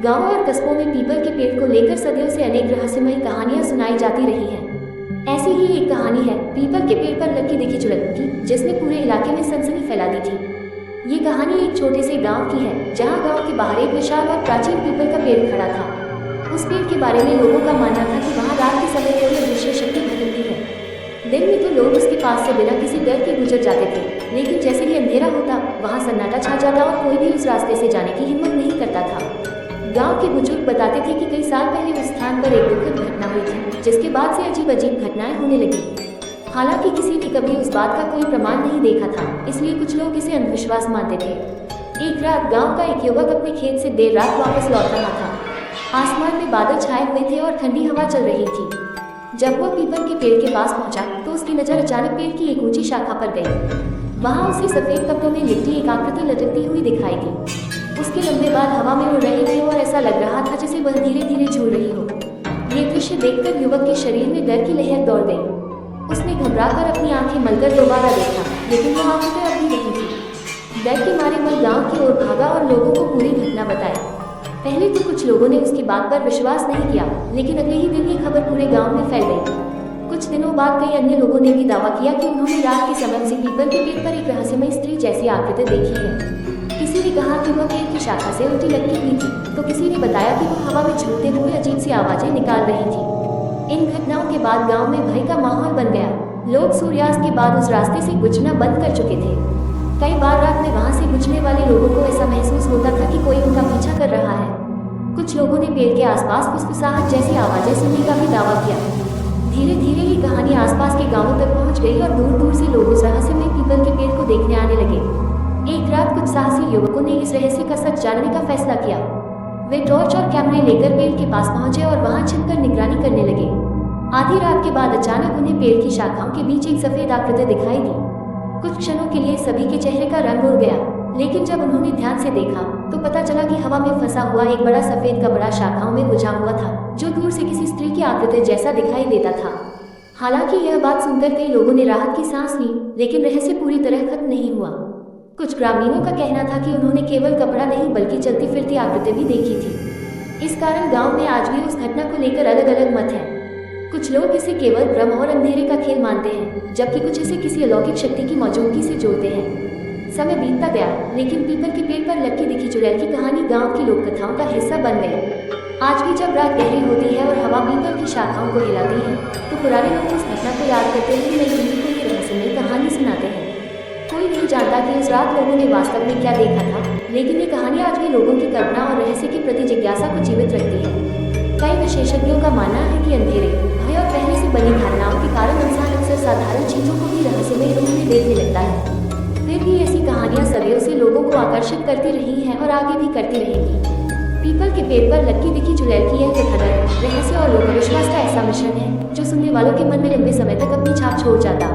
गांव और कस्बों में पीपल के पेड़ को लेकर सदियों से अनेक रहस्यमयी कहानियां सुनाई जाती रही हैं। ऐसी ही एक कहानी है पीपल के पेड़ पर लटकी दिखी चुड़ैल की, जिसने पूरे इलाके में सनसनी फैला दी थी। ये कहानी एक छोटे से गांव की है, जहां गांव के बाहर एक विशाल और प्राचीन पीपल का पेड़ खड़ा था। उस पेड़ के बारे में लोगों का मानना था कि वहां रात के समय कोई अदृश्य शक्ति भटकती है। दिन में तो लोग उसके पास से बिना किसी डर के गुजर जाते थे, लेकिन जैसे ही अंधेरा होता वहां सन्नाटा छा जाता और कोई भी उस रास्ते से जाने की हिम्मत नहीं करता था। गांव के बुजुर्ग बताते थे कि कई साल पहले उस स्थान पर एक दुखद घटना हुई थी, जिसके बाद से अजीब अजीब घटनाएं होने लगी। हालांकि किसी ने कभी उस बात का कोई प्रमाण नहीं देखा था, इसलिए कुछ लोग इसे अंधविश्वास मानते थे। एक रात गांव का एक युवक अपने खेत से देर रात वापस लौट रहा था। आसमान में बादल छाए हुए थे और ठंडी हवा चल रही थी। जब वह पीपल के पेड़ के पास पहुंचा तो उसकी नजर अचानक पेड़ की एक ऊंची शाखा पर गई। वहां उसे सफेद कपड़ों में लिपटी एक आकृति लटकती हुई दिखाई दी। उसके लंबे बाल हवा में उड़ रहे थे और ऐसा लग रहा था जैसे वह धीरे धीरे झूल रही हो। ये दृश्य देखकर युवक के शरीर में डर की लहर दौड़ गई। उसने घबराकर अपनी आंखें मलकर दोबारा देखा, लेकिन वह आंखें अभी नहीं थी। डर के मारे वह गांव की ओर भागा और लोगों को पूरी घटना बताई। पहले तो कुछ लोगों ने उसकी बात पर विश्वास नहीं किया, लेकिन अगले ही दिन ये खबर पूरे गांव में फैल गई। कुछ दिनों बाद कई अन्य लोगों ने भी दावा किया कि उन्होंने रात के समय से पीपल के पेड़ पर एक रहस्यमयी स्त्री जैसी आकृति देखी है। किसी ने कहा कि वह पेड़ की शाखा से उल्टी लटकी हुई थी, तो किसी ने बताया कि वह हवा में झूलते हुए अजीब सी आवाजें निकाल रही थी। इन घटनाओं के बाद गांव में भय का माहौल बन गया। लोग सूर्यास्त के बाद उस रास्ते से गुजरना बंद कर चुके थे। कई बार रात में वहां से गुजरने वाले लोगों को ऐसा महसूस होता था कि कोई उनका पीछा कर रहा है। कुछ लोगों ने पेड़ के आसपास फुसफुसाहट जैसी आवाजें सुनने का भी दावा किया। धीरे धीरे ये कहानी आसपास के गांवों तक पहुंच गई और दूर दूर से लोग उस रहस्यमय पीपल के पेड़ को देखने आने लगे। एक रात कुछ साहसी युवकों ने इस रहस्य का सच जानने का फैसला किया। वे टॉर्च और कैमरे लेकर पेड़ के पास पहुंचे और वहां छिपकर निगरानी करने लगे। आधी रात के बाद अचानक उन्हें पेड़ की शाखाओं के बीच एक सफेद आकृति दिखाई दी। कुछ क्षणों के लिए सभी के चेहरे का रंग उड़ गया, लेकिन जब उन्होंने ध्यान से देखा तो पता चला कि हवा में फंसा हुआ एक बड़ा सफेद कपड़ा शाखाओं में उलझा हुआ था, जो दूर से किसी स्त्री की आकृति जैसा दिखाई देता था। हालांकि यह बात सुनकर कई लोगों ने राहत की सांस ली, लेकिन रहस्य पूरी तरह खत्म नहीं हुआ। कुछ ग्रामीणों का कहना था कि उन्होंने केवल कपड़ा नहीं बल्कि चलती फिरती आकृति भी देखी थी। इस कारण गांव में आज भी उस घटना को लेकर अलग अलग मत हैं। कुछ लोग इसे केवल भ्रम और अंधेरे का खेल मानते हैं, जबकि कुछ इसे किसी अलौकिक शक्ति की मौजूदगी से जोड़ते हैं। समय बीतता गया, लेकिन पीपल के पेड़ पर लटकी दिखी चुड़ैल की कहानी गांव की लोक कथाओं का हिस्सा बन गई। आज भी जब रात गहरी होती है और हवा पीपल की शाखाओं को हिलाती है, तो पुराने लोग उस घटना को याद करते हुए नई पीढ़ी को ये रहस्यमयी कहानी सुनाते हैं। कोई नहीं जानता कि उस रात लोगों ने वास्तव में क्या देखा था, लेकिन ये कहानी आज भी लोगों की कल्पना और रहस्य के प्रति जिज्ञासा को जीवित रखती है। कई विशेषज्ञों का मानना है कि अंधेरे, भय और पहले से बनी धारणाओं के कारण इंसान अक्सर साधारण चीजों को भी रहस्यमयी रूप में देखने लगता है। फिर भी ऐसी कहानियां सदियों से लोगों को आकर्षित करती रही हैं और आगे भी करती रहेंगी। पीपल के पेड़ पर लटकी दिखी चुड़ैल की यह कथा रहस्य और लोक विश्वास का ऐसा मिश्रण है जो सुनने वालों के मन में लंबे समय तक अपनी छाप छोड़ जाता।